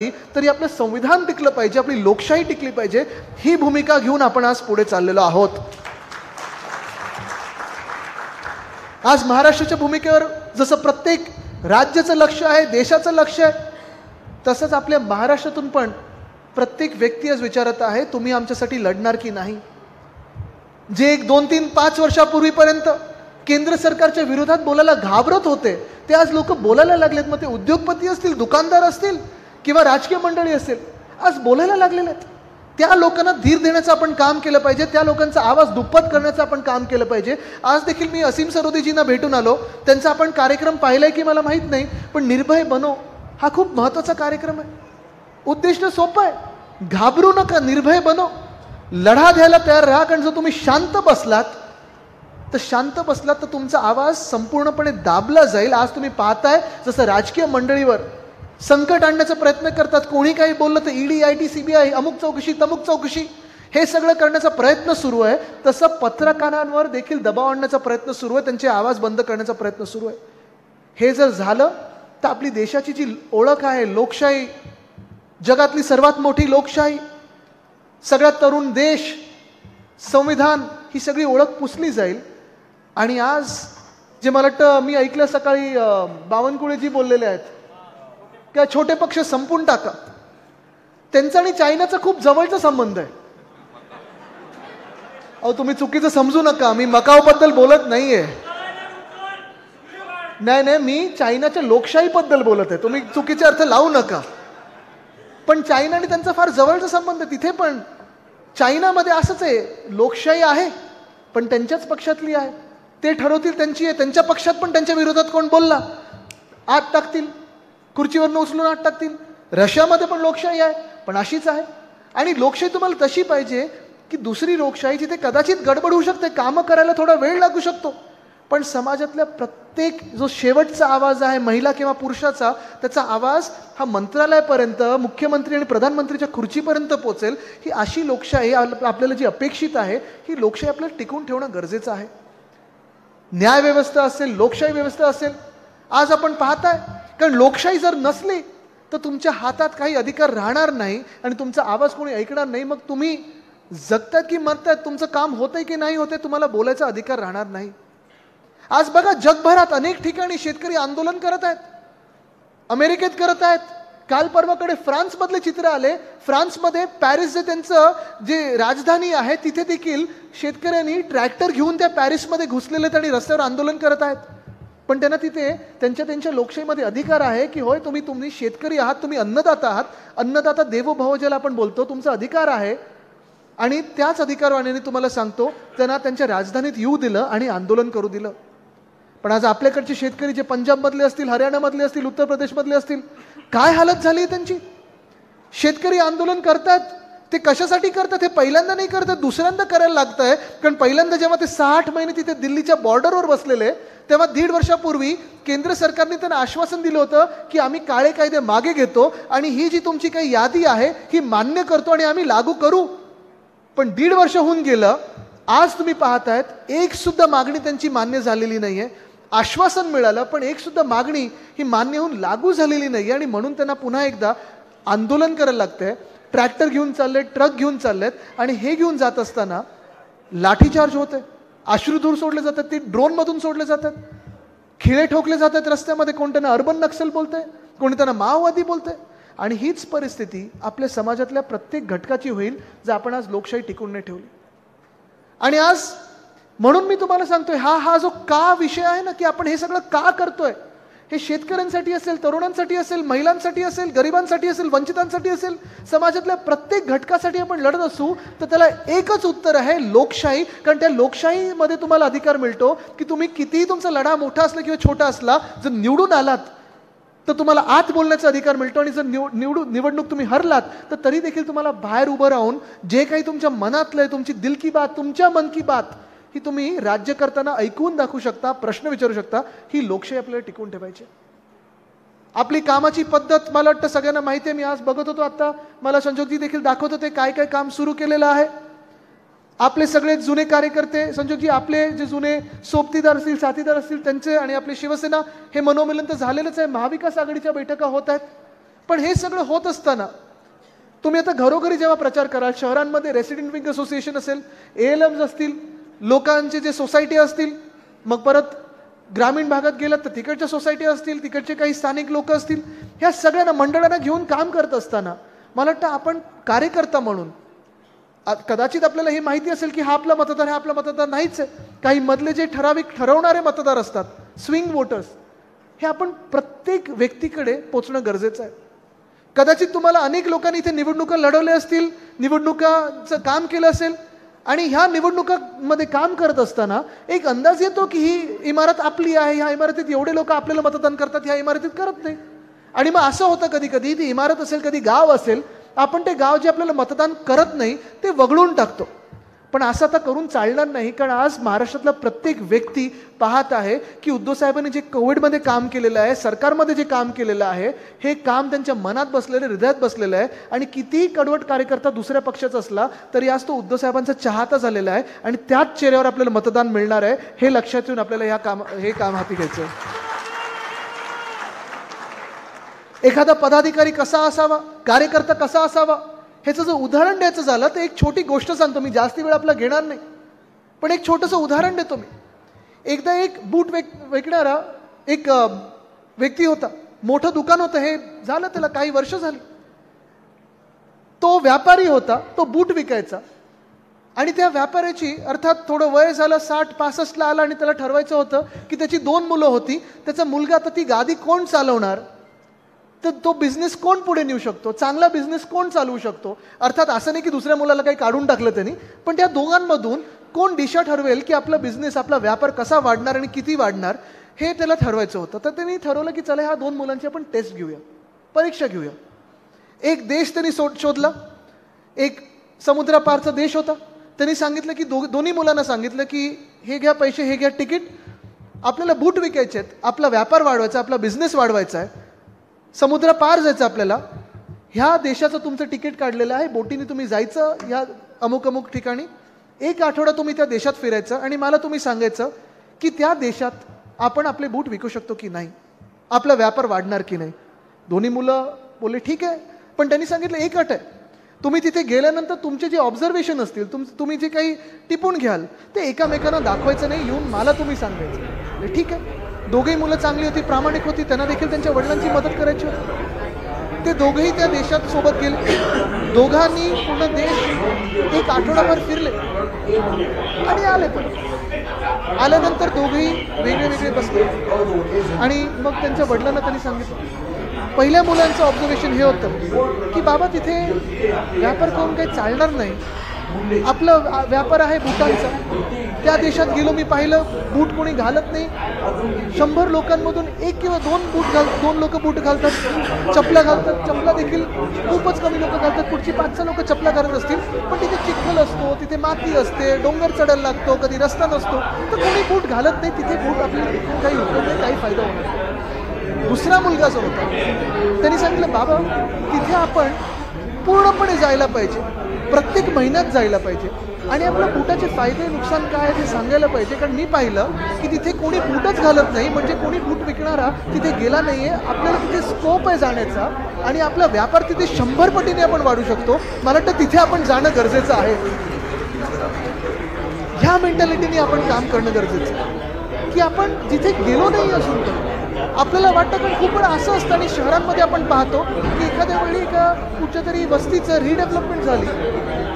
तरी आपलं संविधान टिकलं पाहिजे, आपली लोकशाही टिकली पाहिजे, ही भूमिका घेऊन आपण आज पुढे चाललेलो आहोत. आज महाराष्ट्राच्या भूमिकेवर जसं प्रत्येक राज्याचं लक्ष आहे, देशाचं लक्ष आहे, तसंच आपल्या महाराष्ट्रातून पण प्रत्येक व्यक्ती आज विचारत आहे, तुम्ही आमच्यासाठी लढणार की नाही. जे 2, 3, 5 वर्षापूर्वीपर्यंत केंद्र सरकारच्या विरोधात बोलायला घाबरत होते, ते आज लोक बोलायला लागलेत. मग ते उद्योगपती असतील, दुकानदार असतील किंवा राजकीय मंडळी असेल, आज बोलायला लागलेले आहेत. त्या लोकांना धीर देण्याचं आपण काम केलं पाहिजे, त्या लोकांचा आवाज दुप्पट करण्याचं आपण काम केलं पाहिजे. आज देखील मी असीम सरोदेजींना भेटून आलो. त्यांचा आपण कार्यक्रम पाहिलाय की मला माहीत नाही, पण निर्भय बनो हा खूप महत्त्वाचा कार्यक्रम आहे. उद्दिष्ट सोपं आहे, घाबरू नका, निर्भय बनो, लढा द्यायला तयार राहा. कारण जर तुम्ही शांत बसलात तर तुमचा आवाज संपूर्णपणे दाबला जाईल. आज तुम्ही पाहताय जसं राजकीय मंडळीवर संकट आणण्याचा प्रयत्न करतात. कोणी काही बोललं तर ईडी, आयटी, सीबीआय, अमुक चौकशी, तमुक चौकशी, हे सगळं करण्याचा प्रयत्न सुरू आहे. तसं पत्रकारांवर देखील दबाव आणण्याचा प्रयत्न सुरू आहे, त्यांचे आवाज बंद करण्याचा प्रयत्न सुरू आहे. हे जर झालं तर आपली देशाची जी ओळख आहे, लोकशाही, जगातली सर्वात मोठी लोकशाही, सगळ्यात तरुण देश, संविधान, ही सगळी ओळख पुसली जाईल. आणि आज जे मला वाटतं, मी ऐकलं सकाळी बावनकुळेजी बोललेले आहेत की छोटे पक्ष संपून टाका. त्यांचा आणि चायनाचा खूप जवळचा संबंध आहे. अहो, तुम्ही चुकीचं समजू नका, मी मकावबद्दल बोलत नाहीये. नाही, मी चायनाच्या लोकशाहीबद्दल बोलत आहे. तुम्ही चुकीचे अर्थ लावू नका. पण चायना आणि त्यांचा फार जवळचा संबंध आहे. तिथे पण चायनामध्ये असंच आहे, लोकशाही आहे पण त्यांच्याच पक्षातली आहे. ते ठरवतील त्यांची आहे. त्यांच्या पक्षात पण त्यांच्या विरोधात कोण बोलला आत टाकतील, खुर्चीवरनं उचलून आत टाकतील. रशियामध्ये पण लोकशाही आहे पण अशीच आहे. आणि लोकशाही तुम्हाला तशी पाहिजे की दुसरी लोकशाही जिथे कदाचित गडबड होऊ शकते, कामं करायला थोडा वेळ लागू शकतो, पण समाजातल्या प्रत्येक जो शेवटचा आवाज आहे, महिला किंवा पुरुषाचा, त्याचा आवाज हा मंत्रालयापर्यंत, मुख्यमंत्री आणि प्रधानमंत्रीच्या खुर्चीपर्यंत पोहोचेल. ही अशी लोकशाही आपल्याला जी अपेक्षित आहे, ही लोकशाही आपल्याला टिकवून ठेवणं गरजेचं आहे. न्याय व्यवस्था असेल, लोकशाही व्यवस्था असेल, आज आपण पाहताय, कारण लोकशाही जर नसली तर तुमच्या हातात काही अधिकार राहणार नाही आणि तुमचा आवाज कोणी ऐकणार नाही. मग तुम्ही जगतायत की मरतायत, तुमचं काम होतंय की नाही होतंय, तुम्हाला बोलायचा अधिकार राहणार नाही. आज बघा, जगभरात अनेक ठिकाणी शेतकरी आंदोलन करत आहेत, अमेरिकेत करत आहेत. काल परवाकडे फ्रान्समधले चित्र आले. फ्रान्समध्ये पॅरिस जे त्यांचं जे राजधानी आहे, तिथे देखील शेतकऱ्यांनी ट्रॅक्टर घेऊन त्या पॅरिसमध्ये घुसलेले आहेत आणि रस्त्यावर आंदोलन करत आहेत. पण त्यांना तिथे त्यांच्या लोकशाहीमध्ये अधिकार आहे की होय, तुम्ही शेतकरी आहात, तुम्ही अन्नदाता आहात, अन्नदाता देवो भव ज्याला आपण बोलतो, तुमचा अधिकार आहे. आणि त्याच अधिकारवाणीने तुम्हाला सांगतो, त्यांना त्यांच्या राजधानीत येऊ दिलं आणि आंदोलन करू दिलं. पण आज आपल्याकडचे शेतकरी जे पंजाबमधले असतील, हरियाणामधले असतील, उत्तर प्रदेशमधले असतील, काय हालत झाली आहे त्यांची. शेतकरी आंदोलन करतात, ते कशासाठी करतात हे पहिल्यांदा नाही करतात, दुसऱ्यांदा करायला लागत आहे. कारण पहिल्यांदा जेव्हा ते 6-8 महिने तिथे दिल्लीच्या बॉर्डरवर बसलेले, तेव्हा 1.5 वर्षापूर्वी केंद्र सरकारने त्यांना आश्वासन दिलं होतं की आम्ही काळे कायदे मागे घेतो आणि ही जी तुमची काही यादी आहे ही मान्य करतो आणि आम्ही लागू करू. पण 1.5 वर्ष होऊन गेलं. आज तुम्ही पाहतायत एक सुद्धा मागणी त्यांची मान्य झालेली नाहीये. आश्वासन मिळालं पण एक सुद्धा मागणी ही मान्य होऊन लागू झालेली नाही. आणि म्हणून त्यांना पुन्हा एकदा आंदोलन करायला लागतंय. ट्रॅक्टर घेऊन चाललेत, ट्रक घेऊन चाललेत आणि हे घेऊन जात असताना लाठीचार्ज होते, अश्रुधूर सोडले जातात, ते ड्रोनमधून सोडले जातात, खिळे ठोकले जातात रस्त्यामध्ये. कोण त्यांना अर्बन नक्सल बोलतंय, कोणी त्यांना माओवादी बोलतंय. आणि हीच परिस्थिती आपल्या समाजातल्या प्रत्येक घटकाची होईल जर आपण आज लोकशाही टिकवून नाही ठेवली. आणि आज म्हणून मी तुम्हाला सांगतोय, हा जो का विषय आहे ना, की आपण हे सगळं का करतोय, हे शेतकऱ्यांसाठी असेल, तरुणांसाठी असेल, महिलांसाठी असेल, गरिबांसाठी असेल, वंचितांसाठी असेल, समाजातल्या प्रत्येक घटकासाठी आपण लढत असू तर त्याला एकच उत्तर आहे, लोकशाही. कारण त्या लोकशाहीमध्ये तुम्हाला अधिकार मिळतो की तुम्ही कितीही तुमचा लढा मोठा असला किंवा छोटा असला, जर निवडून आलात तर तुम्हाला आत बोलण्याचा अधिकार मिळतो. आणि जर निवडणूक तुम्ही हरलात तर तरी देखील तुम्हाला बाहेर उभं राहून जे काही तुमच्या मनातलं आहे, तुमची दिल की बात, तुमच्या मन की बात, ही तुम्ही राज्य करताना ऐकून दाखवू शकता, प्रश्न विचारू शकता. ही लोकशाही आपल्याला टिकवून ठेवायची. आपली कामाची पद्धत मला वाटतं सगळ्यांना माहिती आहे. मी आज बघत होतो, आता मला संजोगजी देखील दाखवत होते काय काय काम सुरू केलेलं आहे. आपले सगळे जुने कार्यकर्ते, संजोगजी, आपले जे जुने सोबतीदार असतील, साथीदार असतील त्यांचे आणि आपली शिवसेना, हे मनोमिलन तर झालेलंच आहे. महाविकास आघाडीच्या बैठका होत आहेत. पण हे सगळं होत असताना तुम्ही आता घरोघरी जेव्हा प्रचार कराल, शहरांमध्ये रेसिडेंट विंग असोसिएशन असेल, ALMs असतील, लोकांचे जे सोसायटी असतील, मग परत ग्रामीण भागात गेलात तर तिकडच्या सोसायटी असतील, तिकडचे काही स्थानिक लोक असतील, ह्या सगळ्यांना मंडळांना घेऊन काम करत असताना मला वाटतं आपण कार्यकर्ता म्हणून कदाचित आपल्याला हे माहिती असेल की हा आपला मतदार, हा आपला मतदार नाहीच आहे. काही मधले जे ठरवणारे मतदार असतात, स्विंग वोटर्स, हे आपण प्रत्येक व्यक्तीकडे पोचणं गरजेचं आहे. कदाचित तुम्हाला अनेक लोकांनी इथे निवडणुका लढवल्या असतील, निवडणुकाचं काम केलं असेल, आणि ह्या निवडणुकांमध्ये काम करत असताना एक अंदाज येतो की ही इमारत आपली आहे, ह्या इमारतीत एवढे लोक आपल्याला मतदान करतात, ह्या इमारतीत करत नाही. आणि मग असं होतं कधी कधी ती इमारत असेल, कधी गाव असेल, आपण ते गाव जे आपल्याला मतदान करत नाही ते वगळून टाकतो. पण असं आता करून चालणार नाही, कारण आज महाराष्ट्रातला प्रत्येक व्यक्ती पाहत आहे की उद्धव साहेबांनी जे कोविडमध्ये काम केलेलं आहे, सरकारमध्ये जे काम केलेलं आहे, हे काम त्यांच्या मनात बसलेलं, हृदयात बसलेलं आहे. आणि कितीही कडवट कार्यकर्ता दुसऱ्या पक्षाचा असला तरी आज तो उद्धव साहेबांचा चाहता झालेला आहे, आणि त्याच चेहऱ्यावर आपल्याला मतदान मिळणार आहे. हे लक्षात येऊन आपल्याला हे काम हाती घ्यायचं. एखादा पदाधिकारी कसा असावा, कार्यकर्ता कसा असावा, ह्याचं जर उदाहरण द्यायचं झालं तर एक छोटी गोष्ट सांगतो मी, जास्ती वेळ आपला घेणार नाही, पण एक छोटंसं उदाहरण देतो मी. एकदा एक बूट विकणारा एक व्यक्ती होता, मोठं दुकान होतं, हे झालं त्याला काही वर्ष झाली. तो व्यापारी होता, तो बूट विकायचा, आणि त्या व्यापाऱ्याची अर्थात थोडं वय झालं, 60-65ला आला, आणि त्याला ठरवायचं होतं की त्याची 2 मुलं होती, त्याचा मुलगा आता ती गादी कोण चालवणार, तर तो बिझनेस कोण पुढे नेऊ शकतो, चांगला बिझनेस कोण चालवू शकतो. अर्थात असं नाही की दुसऱ्या मुलाला काही काढून टाकलं त्यांनी, पण त्या दोघांमधून कोण दिशा ठरवेल की आपला बिझनेस, आपला व्यापार कसा वाढणार आणि किती वाढणार, हे त्याला ठरवायचं होतं. तर त्यांनी ठरवलं की चला ह्या 2 मुलांची आपण टेस्ट घेऊया, परीक्षा घेऊया. एक देश त्यांनी शोधला, एक समुद्रापारचा देश होता. त्यांनी सांगितलं की दोन्ही मुलांना सांगितलं की हे घ्या पैसे, हे घ्या तिकीट, आपल्याला बूट विकायचे आहेत, आपला व्यापार वाढवायचा, आपला बिझनेस वाढवायचा आहे, समुद्र पार जायचं आपल्याला, ह्या देशाचं तुमचं तिकीट काढलेलं आहे, बोटीने तुम्ही जायचं ह्या अमुक अमुक ठिकाणी, 1 आठवडा तुम्ही त्या देशात फिरायचं, आणि मला तुम्ही सांगायचं की त्या देशात आपण आपले बूट विकू शकतो की नाही, आपला व्यापार वाढणार की नाही. दोन्ही मुलं बोलले ठीक आहे, पण त्यांनी सांगितलं एक अट आहे, तुम्ही तिथे गेल्यानंतर तुमचे जे ऑब्झर्वेशन असतील, तुम्ही जे काही टिपून घ्याल ते एकामेकांना दाखवायचं नाही, येऊन मला तुम्ही सांगायचं. ठीक आहे. दोघेही मुलं चांगली होती, प्रामाणिक होती, त्यांना देखील त्यांच्या वडिलांची मदत करायची होती. ते दोघेही त्या देशात सोबत गेले, दोघांनी पूर्ण देश 1 आठवडाभर फिरले आणि आले. पण आल्यानंतर दोघेही वेगळे वेगळे बसले, आणि मग त्यांच्या वडिलांना त्यांनी सांगितलं. पहिल्या मुलांचं ऑब्झर्वेशन हे होतं की बाबा तिथे व्यापार करून काही चालणार नाही, आपलं व्यापार आहे बुटांचा. त्या देशात गेलो, मी पाहिलं बूट कोणी घालत नाही, 100 लोकांमधून 1 किंवा 2 लोक बूट घालतात, चपला घालतात, चपला देखील खूपच कमी लोक घालतात, पुढची 5-6 लोक चपला घालत असतील, पण तिथे चिखल असतो, तिथे माती असते, डोंगर चढायला लागतो, कधी रस्ता नसतो, तर कोणी बूट घालत नाही. तिथे बूट आपल्याला काही उपयोग नाही, काही फायदा होणार. दुसरा मुलगा जो होता त्यांनी सांगितलं बाबा तिथे आपण पूर्णपणे जायला पाहिजे, प्रत्येक महिन्यात जायला पाहिजे, आणि आपल्या बुटाचे फायदे नुकसान काय आहे ते सांगायला पाहिजे. कारण मी पाहिलं की तिथे कोणी बूटच घालत नाही, म्हणजे कोणी बूट विकणारा तिथे गेला नाहीये. आपल्याला तिथे स्कोप आहे जाण्याचा, आणि आपला व्यापार तिथे 100 पटीने आपण वाढू शकतो. मला वाटतं तिथे आपण जाणं गरजेचं आहे. ह्या मेंटॅलिटीने आपण काम करणं गरजेचं आहे की आपण जिथे गेलो नाही असून तर आपल्याला वाटतं. कारण खूप वेळा असं असतं, आणि शहरांमध्ये आपण पाहतो की एखाद्या वेळी एका कुठच्या तरी वस्तीचं रिडेव्हलपमेंट झाली,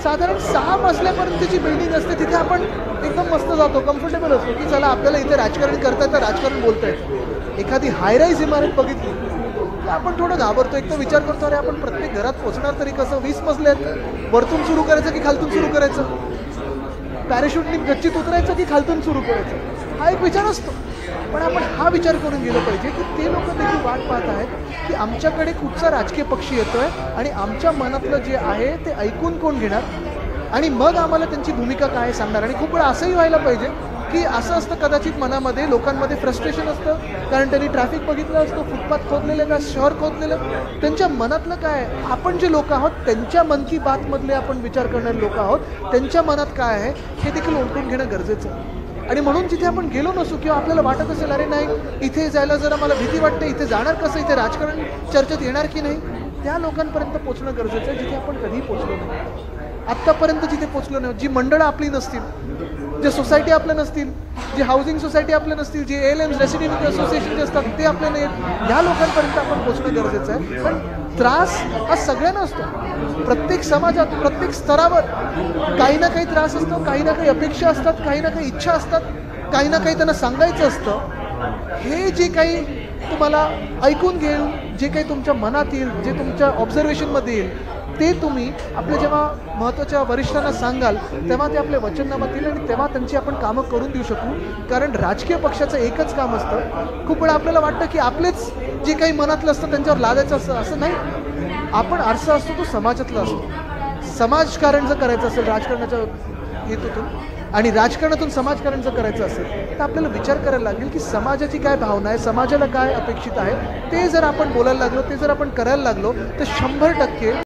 साधारण 6 मजल्यापर्यंतची बिल्डिंग असते, तिथे आपण एकदम मस्त जातो, कम्फर्टेबल असतो की चला आपल्याला इथे राजकारण करता येतं, राजकारण बोलता येतं. एखादी हायराईज इमारत बघितली की आपण थोडं घाबरतो, एक तर विचार करतो अरे आपण प्रत्येक घरात पोहोचणार तरी कसं, 20 मजले आहेत, वरतून सुरू करायचं की खालतून सुरू करायचं, पॅराशूटनी गच्चीत उतरायचं की खालतून सुरू करायचं, हा एक विचार असतो. पण आपण हा विचार करून गेलो पाहिजे की ते लोक देखील वाट पाहत आहेत की आमच्याकडे कुठचा राजकीय पक्ष येतोय, आणि आमच्या मनातलं जे आहे ते ऐकून कोण घेणार, आणि मग आम्हाला त्यांची भूमिका काय सांगणार. आणि खूप वेळा असंही व्हायला पाहिजे की असं असतं कदाचित मनामध्ये, लोकांमध्ये फ्रस्ट्रेशन असतं, कारण त्यांनी ट्रॅफिक बघितलं असतो, फुटपाथ खोदलेले का शहर खोदलेलं, त्यांच्या मनातलं काय, आपण जे लोक आहोत त्यांच्या मन की बातमधले आपण विचार करणारे लोक आहोत, त्यांच्या मनात काय आहे हे देखील ओळखून घेणं गरजेचं आहे. आणि म्हणून जिथे आपण गेलो नसू किंवा आपल्याला वाटत असेल अरे नाही इथे जायला जरा मला भीती वाटते, इथे जाणार कसं, इथे राजकारण चर्चेत येणार की नाही, त्या लोकांपर्यंत पोहोचणं गरजेचं आहे जिथे आपण कधीही पोहोचलो नाही, आत्तापर्यंत जिथे पोहोचलो नाही, जी मंडळं आपली नसतील, जे सोसायटी आपल्या नसतील, जी हाऊसिंग सोसायटी आपल्या नसतील, जे ALMs रेसिडेंट असोसिएशन जे असतात ते आपल्या नाहीत, ह्या लोकांपर्यंत आपण पोहोचणं गरजेचं आहे. पण त्रास हा सगळ्यांना असतो, प्रत्येक समाजात, प्रत्येक स्तरावर काही ना काही त्रास असतो, काही ना काही अपेक्षा असतात, काही ना काही इच्छा असतात, काही ना काही त्यांना सांगायचं असतं. हे जे काही तुम्हाला ऐकून घेऊन जे काही तुमच्या मनात येईल, जे तुमच्या ऑब्झर्वेशनमध्ये येईल, ते तुम्ही आपल्या जेव्हा महत्त्वाच्या वरिष्ठांना सांगाल तेव्हा ते आपल्या वचननामात येईल आणि तेव्हा त्यांची आपण कामं करून देऊ शकू. कारण राजकीय पक्षाचं एकच काम असतं, खूप वेळा आपल्याला वाटतं की आपलेच जे काही मनातलं असतं त्यांच्यावर लादायचं असतं, असं नाही. आपण आरसा असतो तो समाजातला असतो. समाजकारण जर करायचं असेल राजकारणाच्या हेतूतून आणि राजकारणातून समाजकारण जर करायचं असेल तर आपल्याला विचार करायला लागेल की समाजाची काय भावना आहे, समाजाला काय अपेक्षित आहे, ते जर आपण बोलायला लागलो, ते जर आपण करायला लागलो तर 100%